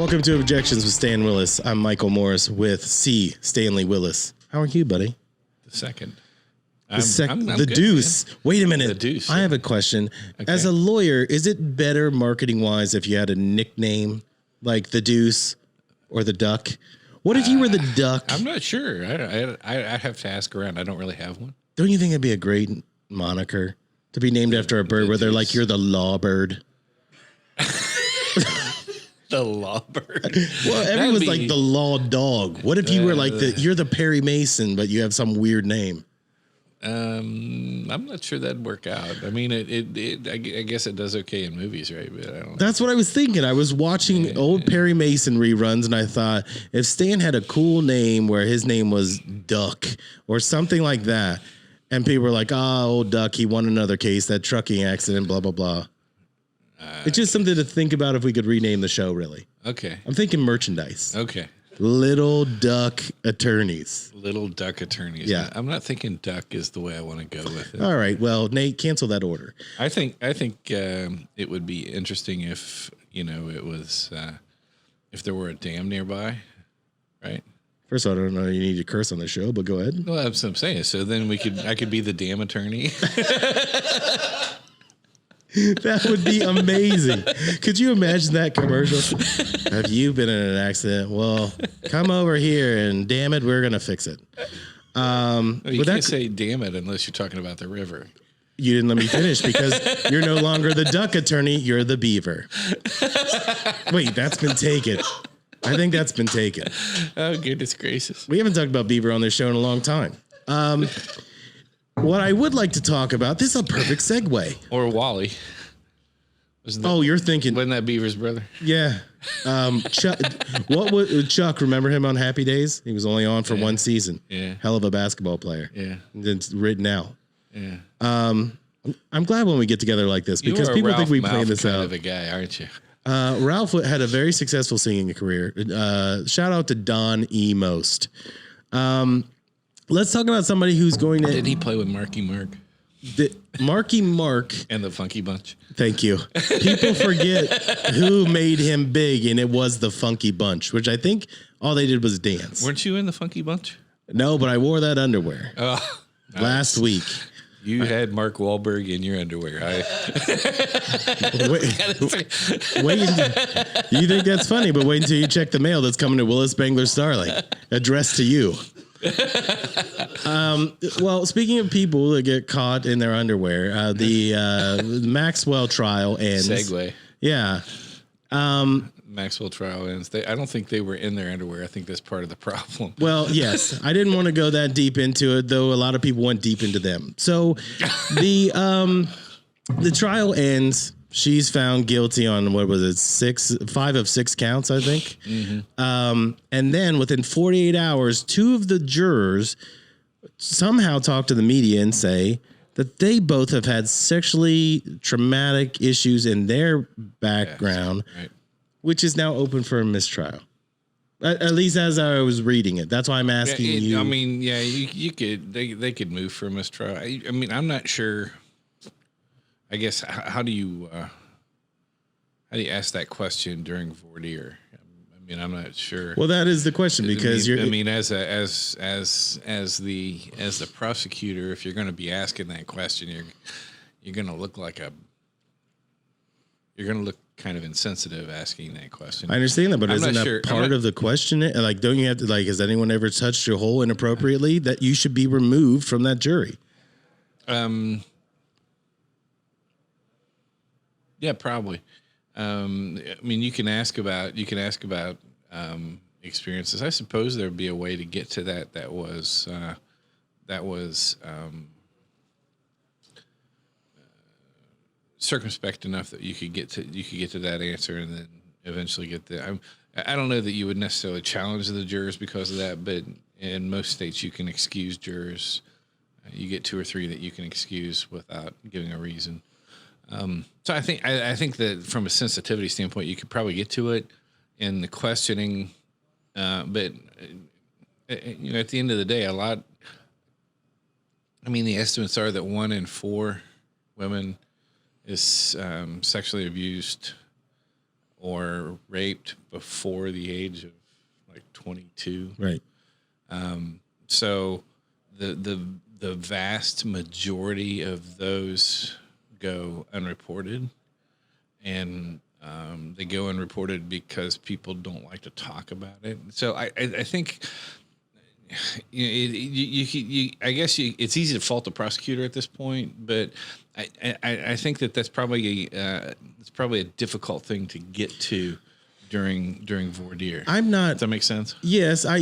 Welcome to Objections with Stan Willis. I'm Michael Morris with C. Stanley Willis. How are you, buddy? The second. I'm good, Deuce. Man. Wait a minute. The Deuce. I have a question. Okay. As a lawyer, is it better marketing-wise if you had a nickname like the Deuce or the Duck? What if you were the Duck? I'm not sure. I have to ask around. I don't really have one. Don't you think it'd be a great moniker to be named after a bird where they're like, you're the law bird? The law bird. Well, everyone's like the law dog. What if you were like you're the Perry Mason, but you have some weird name? I'm not sure that'd work out. I mean, I guess it does okay in movies, right? But I don't. That's what I was thinking. I was watching old Perry Mason reruns, and I thought if Stan had a cool name where his name was Duck or something like that, and people were like, "Oh, old Duck, he won another case, that trucking accident, blah blah blah." It's just something to think about if we could rename the show. Really, okay. I'm thinking merchandise. Okay. Little Duck Attorneys. Little Duck Attorneys. Yeah. I'm not thinking Duck is the way I want to go with it. All right. Well, Nate, cancel that order. I think it would be interesting if, it was, if there were a dam nearby, right? First of all, I don't know you need to curse on the show, but go ahead. Well, that's what I'm saying. So then I could be the dam attorney. That would be amazing. Could you imagine that commercial? Have you been in an accident? Well, come over here and damn it, we're going to fix it. You can't say damn it unless you're talking about the river. You didn't let me finish because you're no longer the duck attorney. You're the beaver. Wait, that's been taken. I think that's been taken. Oh, goodness gracious. We haven't talked about beaver on this show in a long time. What I would like to talk about, this is a perfect segue. Or Wally. You're thinking. Wasn't that Beaver's brother? Yeah. Chuck, Chuck, remember him on Happy Days? He was only on for one season. Yeah. Hell of a basketball player. Yeah. It's written out. Yeah. I'm glad when we get together like this because people think we play this kind out. Of a guy, aren't you? Ralph had a very successful singing career. Shout out to Don E. Most. Let's talk about somebody who's going to. Did he play with Marky Mark? Marky Mark and the Funky Bunch. Thank you. People forget who made him big, and it was the Funky Bunch, which I think all they did was dance. Weren't you in the Funky Bunch? No, but I wore that underwear last week. You had Mark Wahlberg in your underwear. Wait, you think that's funny, but wait until you check the mail that's coming to Willis Spangler Starling, addressed to you. Well, speaking of people that get caught in their underwear, the Maxwell trial ends. Segue. Yeah. Maxwell trial ends. I don't think they were in their underwear. I think that's part of the problem. Well, yes. I didn't want to go that deep into it, though a lot of people went deep into them. So the trial ends. She's found guilty on, what was it, 5 of 6 counts, I think. Mm-hmm. And then within 48 hours, 2 of the jurors somehow talk to the media and say that they both have had sexually traumatic issues in their background, right, which is now open for a mistrial. At least as I was reading it. That's why I'm asking you. I mean, yeah, you could. They could move for a mistrial. I mean, I'm not sure. I guess how do you ask that question during voir dire? I mean, I'm not sure. Well, that is the question because I mean, as the prosecutor, if you're going to be asking that question, you're going to look kind of insensitive asking that question. I understand that, but isn't that part of the question? Like, don't you have to has anyone ever touched your hole inappropriately that you should be removed from that jury? Yeah, probably. I mean, you can ask about experiences. I suppose there'd be a way to get to that. That was circumspect enough that you could get to that answer, and then eventually get the. I don't know that you would necessarily challenge the jurors because of that, but in most states you can excuse jurors. You get 2 or 3 that you can excuse without giving a reason. So I think that from a sensitivity standpoint, you could probably get to it in the questioning, but at the end of the day, the estimates are that 1 in 4 women is sexually abused or raped before the age of like 22. Right. So the vast majority of those go unreported, and they go unreported because people don't like to talk about it. So I think I guess it's easy to fault the prosecutor at this point, but I think that's probably a difficult thing to get to during voir dire. I'm not. Does that make sense? Yes, I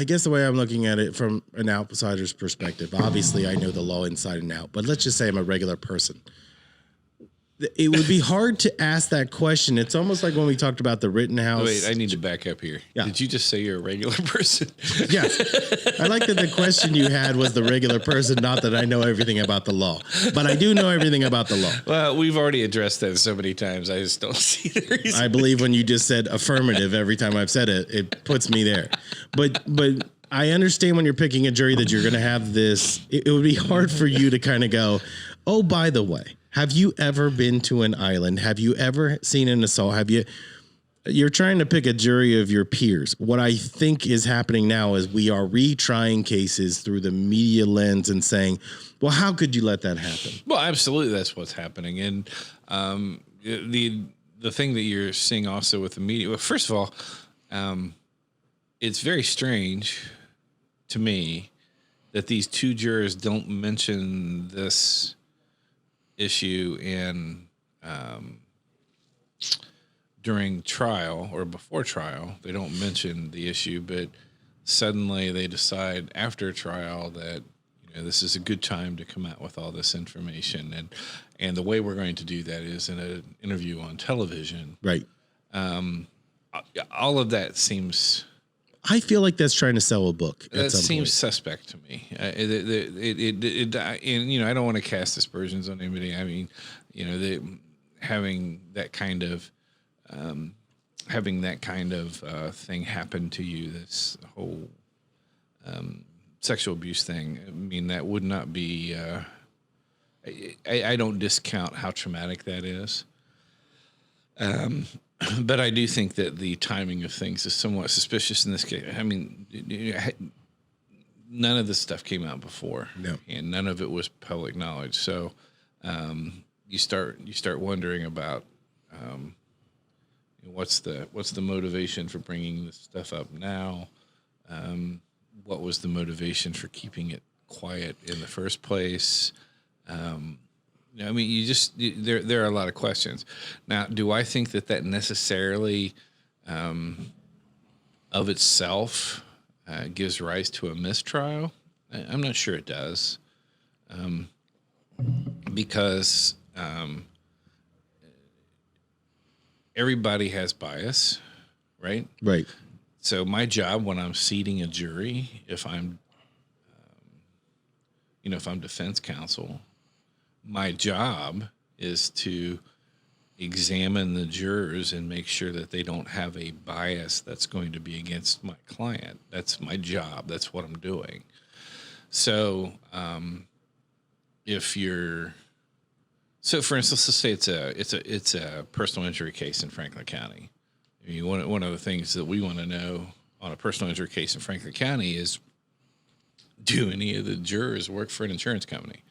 guess the way I'm looking at it from an outsider's perspective, obviously I know the law inside and out, but let's just say I'm a regular person. It would be hard to ask that question. It's almost like when we talked about the Rittenhouse. Wait, I need to back up here. Yeah. Did you just say you're a regular person? Yeah. I like that the question you had was the regular person, not that I know everything about the law. But I do know everything about the law. Well, we've already addressed that so many times. I just don't see the reason. I believe when you just said affirmative every time I've said it, it puts me there. But I understand when you're picking a jury that you're going to have this. It would be hard for you to kind of go, oh, by the way, have you ever been to an island? Have you ever seen an assault? You're trying to pick a jury of your peers. What I think is happening now is we are retrying cases through the media lens and saying, well, how could you let that happen? Well, absolutely, that's what's happening. And the thing that you're seeing also with the media, well, first of all, it's very strange to me that these two jurors don't mention this issue during trial or before trial. They don't mention the issue, but suddenly they decide after trial that this is a good time to come out with all this information, and the way we're going to do that is in an interview on television. Right. All of that seems. I feel like that's trying to sell a book. That seems suspect to me. And I don't want to cast aspersions on anybody. I mean, having that kind of thing happen to you, this whole sexual abuse thing. I mean, that would not be. I don't discount how traumatic that is. But I do think that the timing of things is somewhat suspicious in this case. I mean, none of this stuff came out before, and none of it was public knowledge. So you start wondering about what's the motivation for bringing this stuff up now? What was the motivation for keeping it quiet in the first place? I mean, there are a lot of questions. Now, do I think that necessarily, of itself, gives rise to a mistrial? I'm not sure it does, because everybody has bias, right? Right. So my job when I'm seating a jury, if I'm defense counsel, my job is to examine the jurors and make sure that they don't have a bias that's going to be against my client. That's my job. That's what I'm doing. So, for instance, let's say it's a personal injury case in Franklin County. I mean, one of the things that we want to know on a personal injury case in Franklin County is, do any of the jurors work for an insurance company?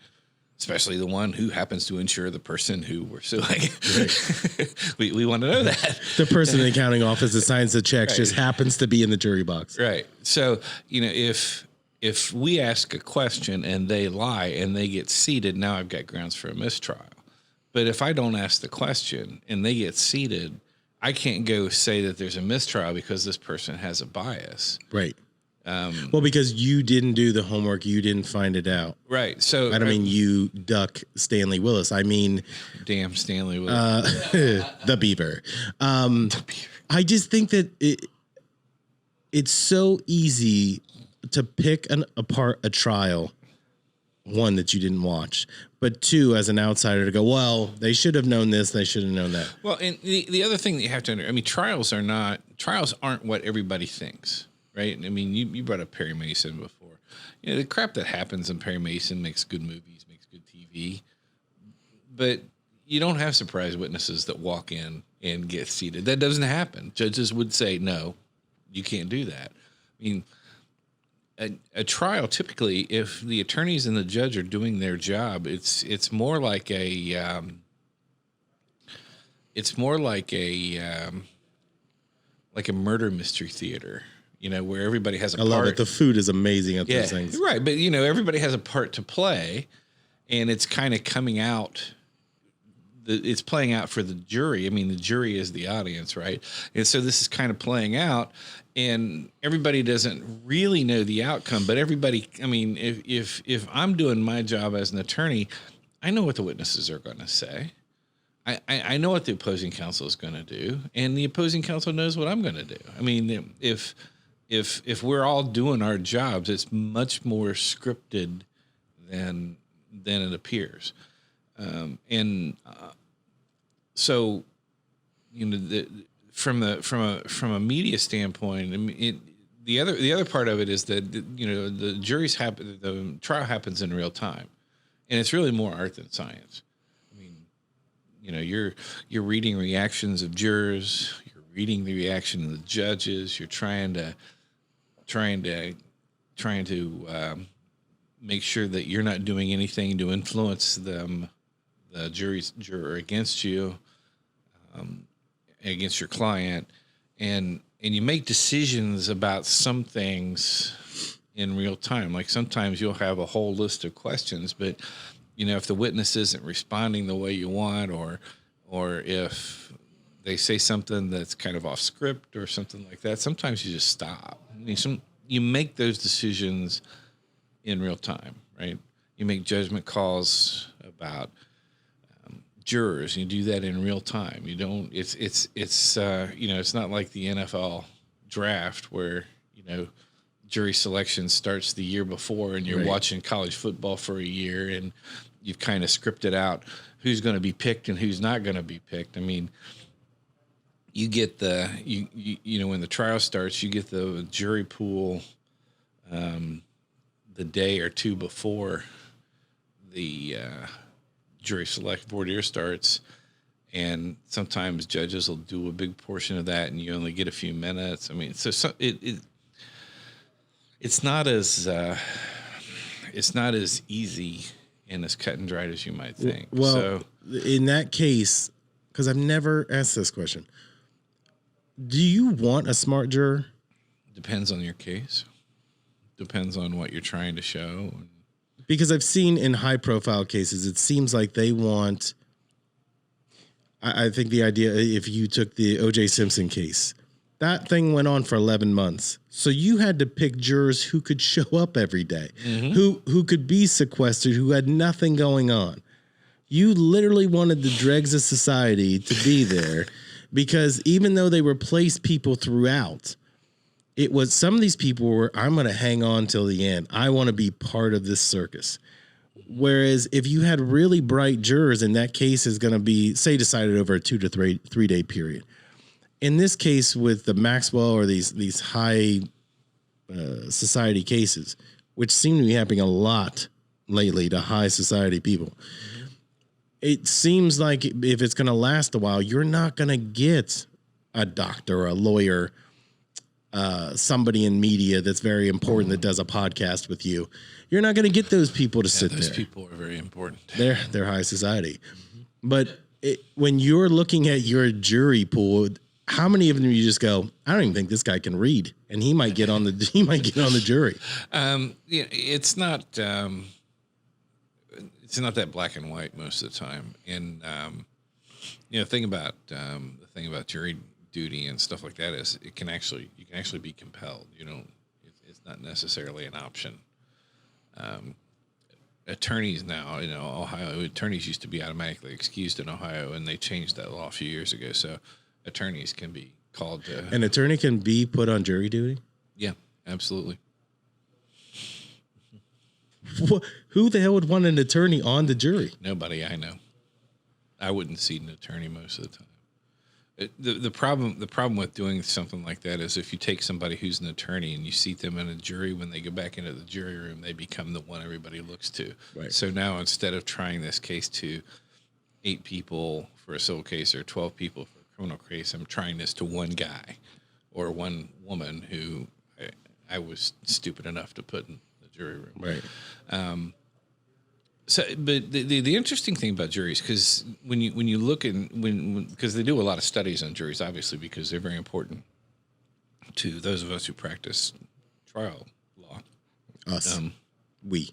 Especially the one who happens to insure the person who we're suing. Right. we want to know that. The person in the accounting office that signs the checks just happens to be in the jury box. Right. So, if we ask a question and they lie and they get seated, now I've got grounds for a mistrial. But if I don't ask the question and they get seated, I can't go say that there's a mistrial because this person has a bias. Right. Well, because you didn't do the homework, you didn't find it out. Right. So I don't mean you duck Stanley Willis. I mean, damn Stanley Willis, the beaver. I just think that it's so easy to pick apart a trial. One, that you didn't watch, but two, as an outsider, to go, well, they should have known this, they should have known that. Well, and the other thing that you have to understand, I mean, trials aren't what everybody thinks. Right. I mean, you brought up Perry Mason before. The crap that happens in Perry Mason makes good movies, makes good TV. But you don't have surprise witnesses that walk in and get seated. That doesn't happen. Judges would say, no, you can't do that. I mean, a trial, typically, if the attorneys and the judge are doing their job, it's more like a murder mystery theater, where everybody has a part. I love it. The food is amazing at those things. Right. But, everybody has a part to play, and it's kind of coming out. It's playing out for the jury. I mean, the jury is the audience, right? And so this is kind of playing out, and everybody doesn't really know the outcome. But everybody, I mean, if I'm doing my job as an attorney, I know what the witnesses are going to say. I know what the opposing counsel is going to do, and the opposing counsel knows what I'm going to do. I mean, if we're all doing our jobs, it's much more scripted than it appears. So, from a media standpoint, I mean, the other part of it is that the trial happens in real time, and it's really more art than science. I mean, you're reading reactions of jurors, you're reading the reaction of the judges, you're trying to make sure that you're not doing anything to influence them. The juror against you, against your client, and you make decisions about some things in real time. Like sometimes you'll have a whole list of questions, but if the witness isn't responding the way you want, or if they say something that's kind of off script or something like that, sometimes you just stop. I mean, you make those decisions in real time, right? You make judgment calls about jurors. You do that in real time. You don't. It's not like the NFL draft where jury selection starts the year before, and you're watching college football for a year, and you've kind of scripted out who's going to be picked and who's not going to be picked. I mean, you get when the trial starts, you get the jury pool the day or two before the jury select voir dire starts, and sometimes judges will do a big portion of that, and you only get a few minutes. I mean, so it's not as easy and as cut and dried as you might think. Well, so, in that case, because I've never asked this question, do you want a smart juror? Depends on your case. Depends on what you're trying to show. Because I've seen in high-profile cases, it seems like they want. I think the idea, if you took the O.J. Simpson case, that thing went on for 11 months. So you had to pick jurors who could show up every day, who could be sequestered, who had nothing going on. You literally wanted the dregs of society to be there, because even though they replaced people throughout, it was some of these people were, I'm going to hang on till the end. I want to be part of this circus. Whereas if you had really bright jurors, and that case is going to be, say, decided over a 2 to 3 day period. In this case with the Maxwell or these high society cases, which seem to be happening a lot lately to high society people, it seems like if it's going to last a while, you're not going to get a doctor or a lawyer, somebody in media that's very important that does a podcast with you. You're not going to get those people to sit there. Those people are very important. They're high society. But when you're looking at your jury pool, how many of them you just go, I don't even think this guy can read, and he might get on the jury. It's not that black and white most of the time. And the thing about jury duty and stuff like that is you can actually be compelled. It's not necessarily an option. Attorneys now, Ohio attorneys used to be automatically excused in Ohio, and they changed that law a few years ago. So attorneys can be called to. An attorney can be put on jury duty? Yeah, absolutely. Who the hell would want an attorney on the jury? Nobody I know. I wouldn't seat an attorney most of the time. The problem with doing something like that is if you take somebody who's an attorney and you seat them in a jury, when they go back into the jury room, they become the one everybody looks to. Right. So now instead of trying this case to 8 people for a civil case or 12 people for a criminal case. I'm trying this to one guy or one woman who I was stupid enough to put in the jury room. Right. So, but the interesting thing about juries, because when you look because they do a lot of studies on juries, obviously, because they're very important to those of us who practice trial law. Us. We.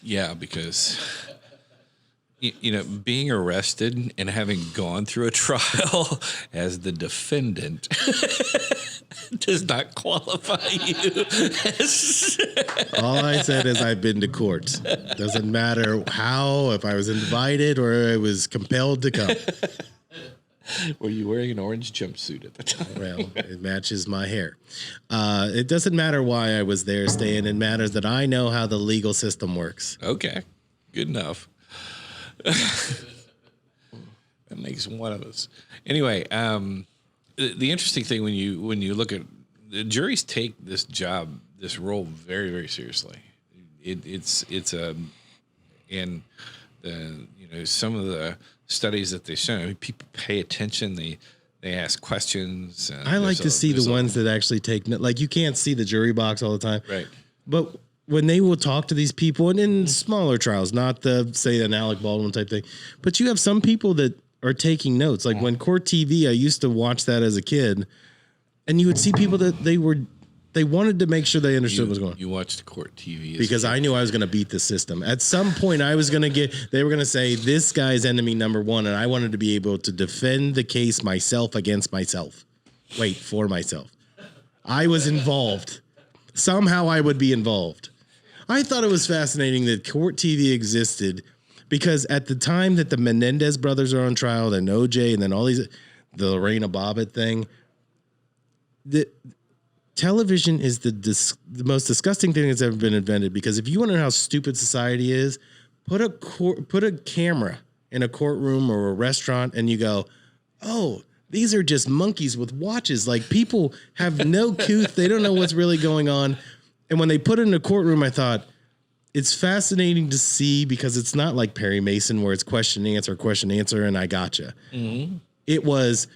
Yeah, because being arrested and having gone through a trial as the defendant does not qualify you. All I said is I've been to court. Doesn't matter how, if I was invited or I was compelled to come. Were you wearing an orange jumpsuit at the time? Well, it matches my hair. It doesn't matter why I was there, Stan. It matters that I know how the legal system works. Okay, good enough. That makes one of us. Anyway, the interesting thing when you look at the juries, take this role very, very seriously. It's and some of the studies that they show, people pay attention. They ask questions. I like to see the ones that actually take, like, you can't see the jury box all the time, right? But when they will talk to these people, and in smaller trials, not the, say, an Alec Baldwin type thing, but you have some people that are taking notes. Like when Court TV, I used to watch that as a kid, and you would see people that they wanted to make sure they understood what was going on. You watched Court TV because I knew I was going to beat the system. At some point, they were going to say, this guy's enemy number one, and I wanted to be able to defend the case myself against myself. Wait, for myself. I was involved. Somehow I would be involved. I thought it was fascinating that Court TV existed because at the time that the Menendez brothers are on trial, then OJ, and then all these, the Lorena Bobbitt thing, the television is the most disgusting thing that's ever been invented. Because if you want to know how stupid society is, put a camera in a courtroom or a restaurant, and you go, oh, these are just monkeys with watches. Like, people have no couth. They don't know what's really going on. And when they put it in a courtroom, I thought, it's fascinating to see because it's not like Perry Mason where it's question, answer, and I gotcha. Mm-hmm. It was,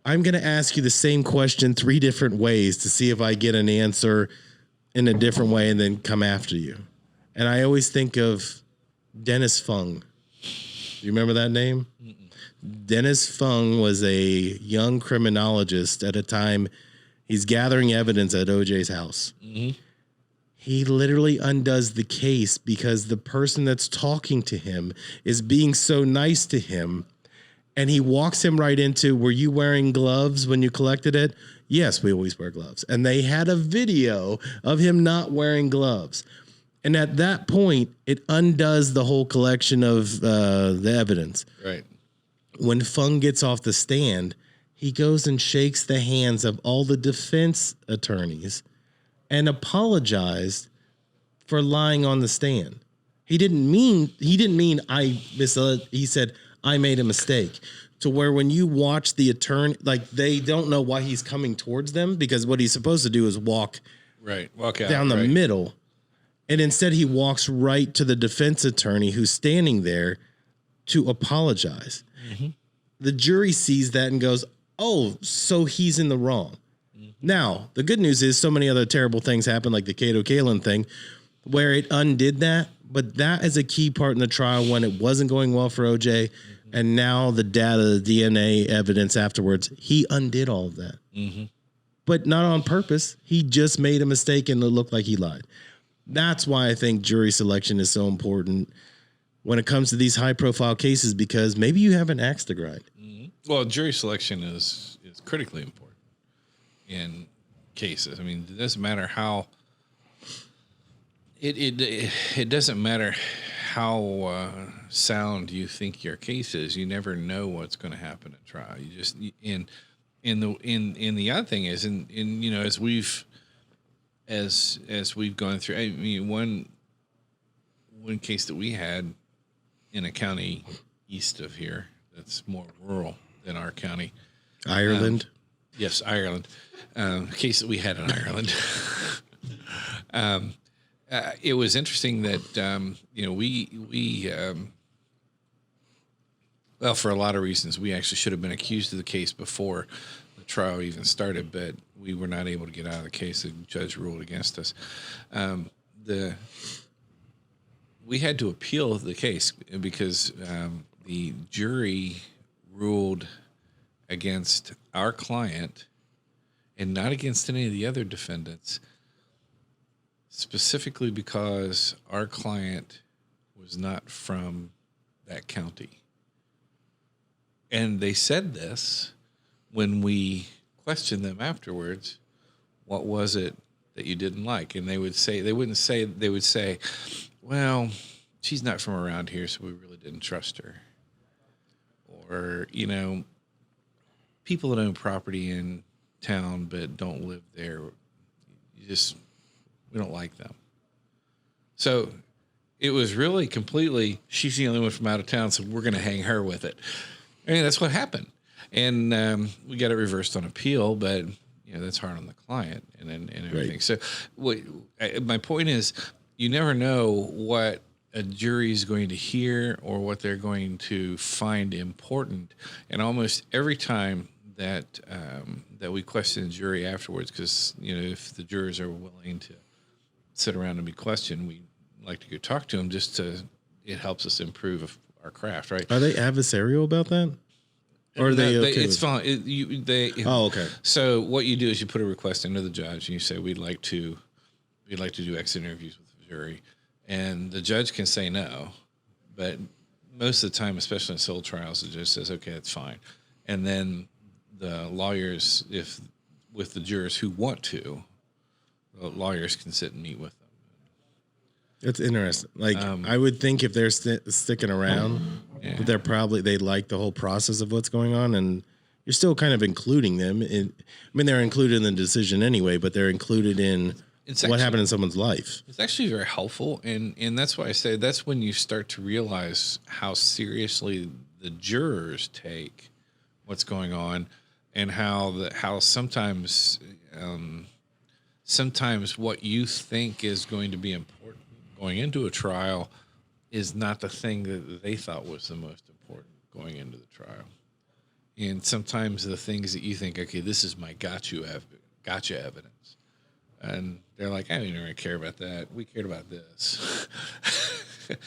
I'm going to ask you the same question 3 different ways to see if I get an answer in a different way and then come after you. And I always think of Dennis Fung. You remember that name? Mm-mm. Dennis Fung was a young criminologist at a time. He's gathering evidence at OJ's house. Mm-hmm. He literally undoes the case because the person that's talking to him is being so nice to him. And he walks him right into, were you wearing gloves when you collected it? Yes, we always wear gloves. And they had a video of him not wearing gloves. And at that point, it undoes the whole collection of the evidence. Right. When Fung gets off the stand, he goes and shakes the hands of all the defense attorneys and apologized for lying on the stand. He didn't mean I misled. He said, I made a mistake. To where when you watch the attorney, like, they don't know why he's coming towards them, because what he's supposed to do is walk out down the middle. And instead he walks right to the defense attorney who's standing there to apologize. Mm-hmm. The jury sees that and goes, oh, so he's in the wrong. Mm-hmm. Now, the good news is so many other terrible things happen, like the Cato Kalin thing, where it undid that. But that is a key part in the trial when it wasn't going well for OJ. Mm-hmm. And now the data, the DNA evidence afterwards, he undid all of that. Mm-hmm. But not on purpose. He just made a mistake and it looked like he lied. That's why I think jury selection is so important when it comes to these high-profile cases, because maybe you have an axe to grind. Mm-hmm. Well, jury selection is critically important in cases. I mean, it doesn't matter how it doesn't matter how sound you think your case is. You never know what's going to happen at trial. You just the other thing is, as we've gone through, I mean, one case that we had in a county east of here that's more rural than our county. Ireland? Yes, Ireland. Case that we had in Ireland. It was interesting that, we Well, for a lot of reasons, we actually should have been accused of the case before the trial even started, but we were not able to get out of the case. The judge ruled against us. We had to appeal the case because the jury ruled against our client and not against any of the other defendants, specifically because our client was not from that county. And they said this when we questioned them afterwards. What was it that you didn't like? And they would say, well, she's not from around here, so we really didn't trust her. Or, people that own property in town but don't live there, we don't like them. So it was really completely, she's the only one from out of town, so we're going to hang her with it. That's what happened. And we got it reversed on appeal, but that's hard on the client and everything. Right. So my point is, you never know what a jury is going to hear or what they're going to find important. And almost every time that we question the jury afterwards, because if the jurors are willing to sit around and be questioned, we like to go talk to them it helps us improve our craft, right? Are they adversarial about that? Or are they okay? It's fine. Okay. So what you do is you put a request into the judge and you say, we'd like to do exit interviews with the jury. And the judge can say no, but most of the time, especially in civil trials, the judge says, okay, that's fine. And then the lawyers, with the jurors who want to, the lawyers can sit and meet with them. It's interesting. I would think if they're sticking around, they like the whole process of what's going on, and you're still kind of including them. They're included in the decision anyway, but they're included in what happened in someone's life. It's actually very helpful, and that's why I say that's when you start to realize how seriously the jurors take what's going on, and how sometimes what you think is going to be important going into a trial is not the thing that they thought was the most important going into the trial. And sometimes the things that you think, okay, this is my gotcha evidence. And they're like, I don't really care about that. We cared about this.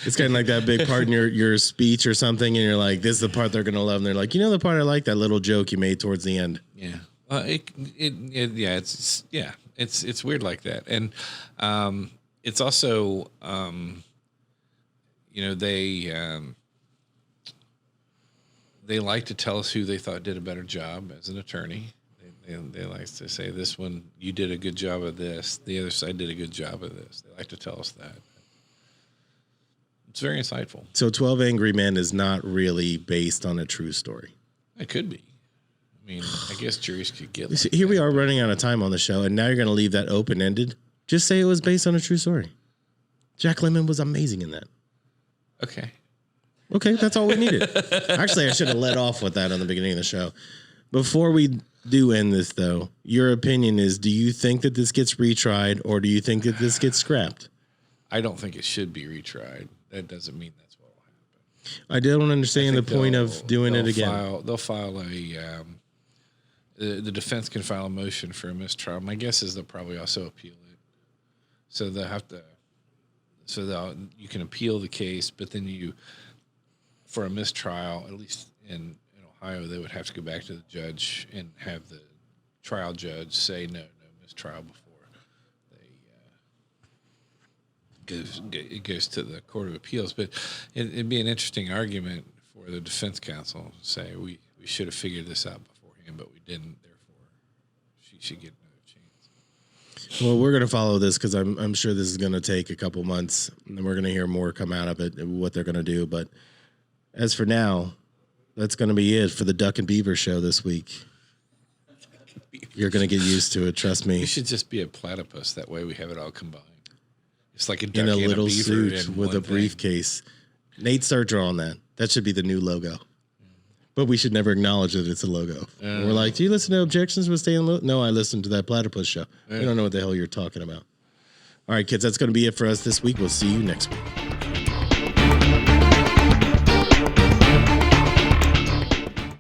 It's kind of like that big part in your speech or something, and you're like, this is the part they're going to love. And they're like, the part I like, that little joke you made towards the end. Yeah. It's weird like that. And it's also, they like to tell us who they thought did a better job as an attorney. They like to say, this one, you did a good job of this. The other side did a good job of this. They like to tell us that. It's very insightful. So 12 Angry Men is not really based on a true story. It could be. I guess juries could get like here we are running out of time on the show, and now you're going to leave that open-ended. Just say it was based on a true story. Jack Lemmon was amazing in that. Okay, that's all we needed. Actually, I should have led off with that on the beginning of the show. Before we do end this, though, your opinion is, do you think that this gets retried, or do you think that this gets scrapped? I don't think it should be retried. That doesn't mean that's what will happen. I don't understand the point of doing it again. They'll file the defense can file a motion for a mistrial. My guess is they'll probably also appeal it. So they'll have to. You can appeal the case, but then for a mistrial, at least in Ohio, they would have to go back to the judge and have the trial judge say no mistrial before it goes to the Court of Appeals. But it'd be an interesting argument for the defense counsel to say we should have figured this out beforehand, but we didn't. Therefore, she should get another chance. Well, we're going to follow this because I'm sure this is going to take a couple months, and we're going to hear more come out of it, what they're going to do. But as for now, that's going to be it for the Duck and Beaver show this week. You're going to get used to it, trust me. You should just be a platypus. That way we have it all combined. It's like a duck in a and little a beaver suit with a briefcase. Nate, start drawing that. That should be the new logo. But we should never acknowledge that it's a logo. We're like, do you listen to Objections with Stan Lewis? No, I listened to that platypus show. We don't know what the hell you're talking about. All right, kids, that's going to be it for us this week. We'll see you next week.